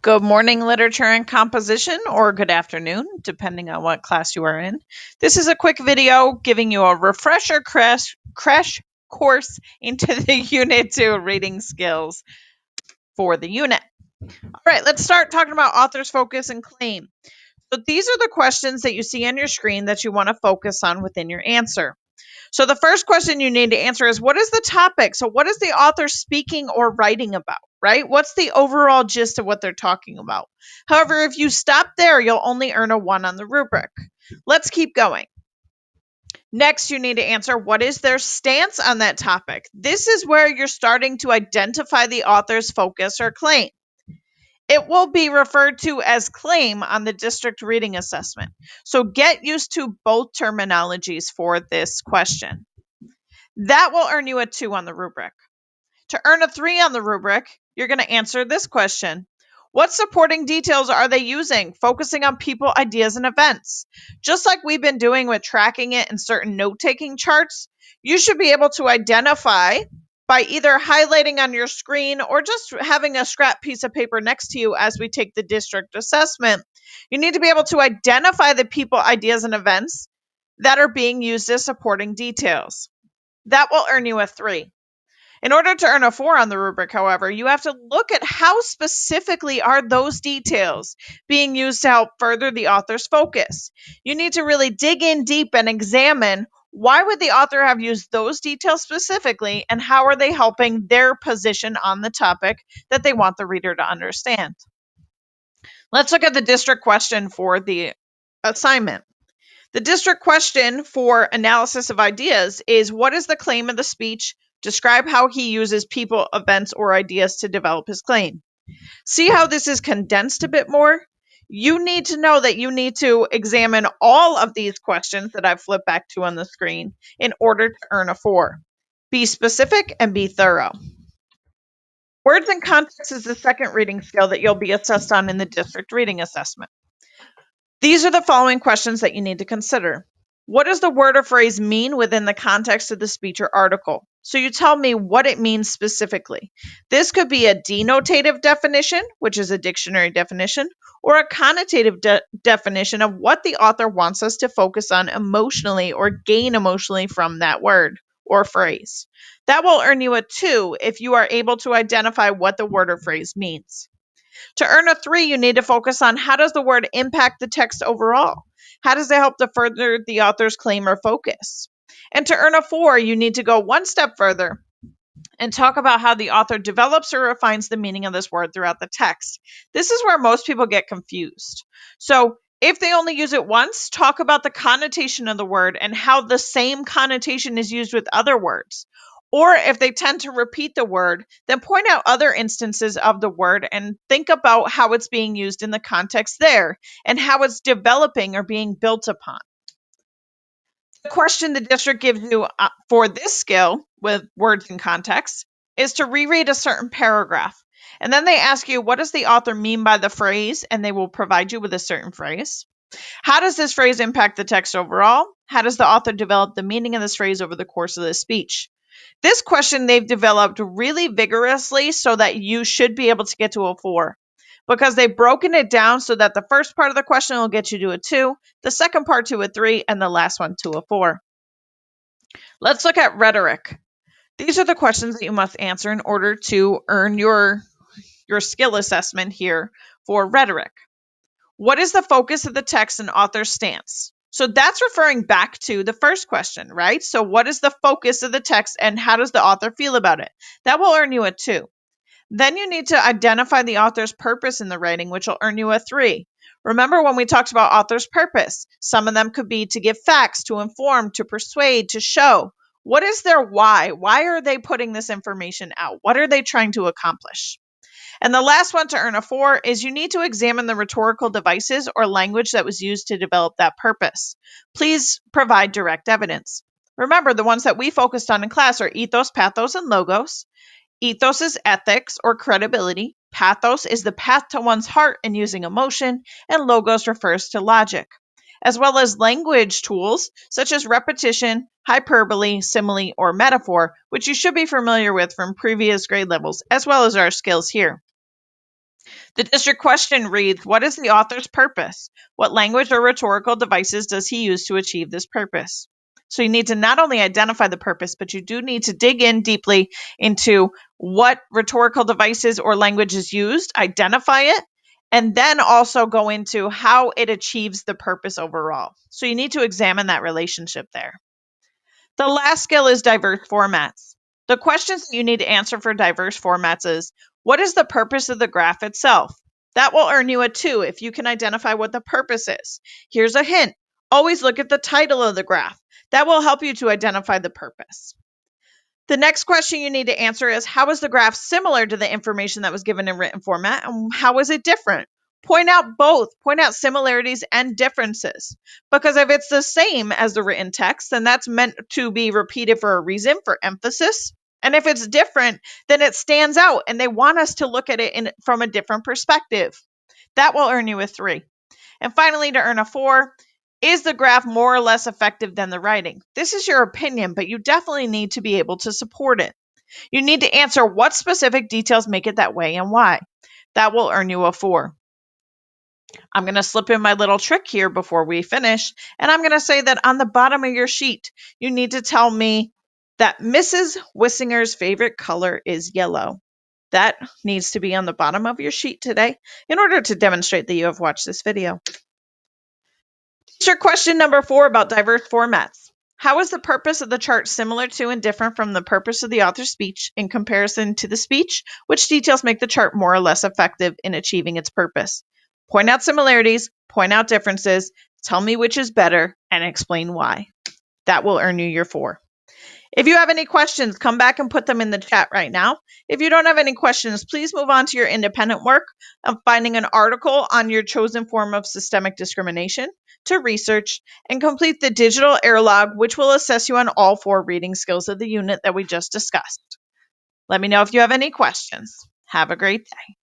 Good morning, literature and composition, or good afternoon, depending on what class you are in. This is a quick video giving you a refresher crash course into the Unit 2 reading skills for the unit. All right, let's start talking about author's focus and claim. So these are the questions that you see on your screen that you want to focus on within your answer. So the first question you need to answer is, what is the topic? So what is the author speaking or writing about, right? What's the overall gist of what they're talking about? However, if you stop there, you'll only earn a 1 on the rubric. Let's keep going. Next, you need to answer, what is their stance on that topic? This is where you're starting to identify the author's focus or claim. It will be referred to as claim on the district reading assessment. So get used to both terminologies for this question. That will earn you a 2 on the rubric. To earn a 3 on the rubric, you're going to answer this question. What supporting details are they using, focusing on people, ideas, and events? Just like we've been doing with tracking it in certain note-taking charts, you should be able to identify by either highlighting on your screen or just having a scrap piece of paper next to you as we take the district assessment. You need to be able to identify the people, ideas, and events that are being used as supporting details. That will earn you a 3. In order to earn a 4 on the rubric, however, you have to look at how specifically are those details being used to help further the author's focus. You need to really dig in deep and examine, why would the author have used those details specifically, and how are they helping their position on the topic that they want the reader to understand. Let's look at the district question for the assignment. The district question for analysis of ideas is, what is the claim of the speech? Describe how he uses people, events, or ideas to develop his claim. See how this is condensed a bit more? You need to know that you need to examine all of these questions that I've flipped back to on the screen in order to earn a 4. Be specific and be thorough. Words and context is the second reading skill that you'll be assessed on in the district reading assessment. These are the following questions that you need to consider. What does the word or phrase mean within the context of the speech or article? So you tell me what it means specifically. This could be a denotative definition, which is a dictionary definition, or a connotative definition of what the author wants us to focus on emotionally or gain emotionally from that word or phrase. That will earn you a 2 if you are able to identify what the word or phrase means. To earn a 3, you need to focus on, how does the word impact the text overall? How does it help to further the author's claim or focus? And to earn a 4, you need to go one step further and talk about how the author develops or refines the meaning of this word throughout the text. This is where most people get confused. So if they only use it once, talk about the connotation of the word and how the same connotation is used with other words. Or if they tend to repeat the word, then point out other instances of the word and think about how it's being used in the context there and how it's developing or being built upon. The question the district gives you for this skill with words and context is to reread a certain paragraph. And then they ask you, what does the author mean by the phrase? And they will provide you with a certain phrase. How does this phrase impact the text overall? How does the author develop the meaning of this phrase over the course of the speech? This question they've developed really vigorously so that you should be able to get to a 4, because they've broken it down so that the first part of the question will get you to a 2, the second part to a 3, and the last one to a 4. Let's look at rhetoric. These are the questions that you must answer in order to earn your skill assessment here for rhetoric. What is the focus of the text and author's stance? So that's referring back to the first question, right? So what is the focus of the text and how does the author feel about it? That will earn you a 2. Then you need to identify the author's purpose in the writing, which will earn you a 3. Remember when we talked about author's purpose? Some of them could be to give facts, to inform, to persuade, to show. What is their why? Why are they putting this information out? What are they trying to accomplish? And the last one to earn a 4 is you need to examine the rhetorical devices or language that was used to develop that purpose. Please provide direct evidence. Remember, the ones that we focused on in class are ethos, pathos, and logos. Ethos is ethics or credibility. Pathos is the path to one's heart and using emotion. And logos refers to logic, as well as language tools such as repetition, hyperbole, simile, or metaphor, which you should be familiar with from previous grade levels, as well as our skills here. The district question reads, what is the author's purpose? What language or rhetorical devices does he use to achieve this purpose? So you need to not only identify the purpose, but you do need to dig in deeply into what rhetorical devices or language is used, identify it, and then also go into how it achieves the purpose overall. So you need to examine that relationship there. The last skill is diverse formats. The questions that you need to answer for diverse formats is, what is the purpose of the graph itself? That will earn you a 2 if you can identify what the purpose is. Here's a hint. Always look at the title of the graph. That will help you to identify the purpose. The next question you need to answer is, how is the graph similar to the information that was given in written format, and how is it different? Point out both. Point out similarities and differences. Because if it's the same as the written text, then that's meant to be repeated for a reason, for emphasis. And if it's different, then it stands out, and they want us to look at it from a different perspective. That will earn you a 3. And finally, to earn a 4, is the graph more or less effective than the writing? This is your opinion, but you definitely need to be able to support it. You need to answer what specific details make it that way and why. That will earn you a 4. I'm going to slip in my little trick here before we finish, and I'm going to say that on the bottom of your sheet, you need to tell me that Mrs. Wissinger's favorite color is yellow. That needs to be on the bottom of your sheet today in order to demonstrate that you have watched this video. Teacher question number 4 about diverse formats. How is the purpose of the chart similar to and different from the purpose of the author's speech in comparison to the speech? Which details make the chart more or less effective in achieving its purpose? Point out similarities, point out differences, tell me which is better, and explain why. That will earn you your 4. If you have any questions, come back and put them in the chat right now. If you don't have any questions, please move on to your independent work of finding an article on your chosen form of systemic discrimination to research and complete the digital error log, which will assess you on all 4 reading skills of the unit that we just discussed. Let me know if you have any questions. Have a great day.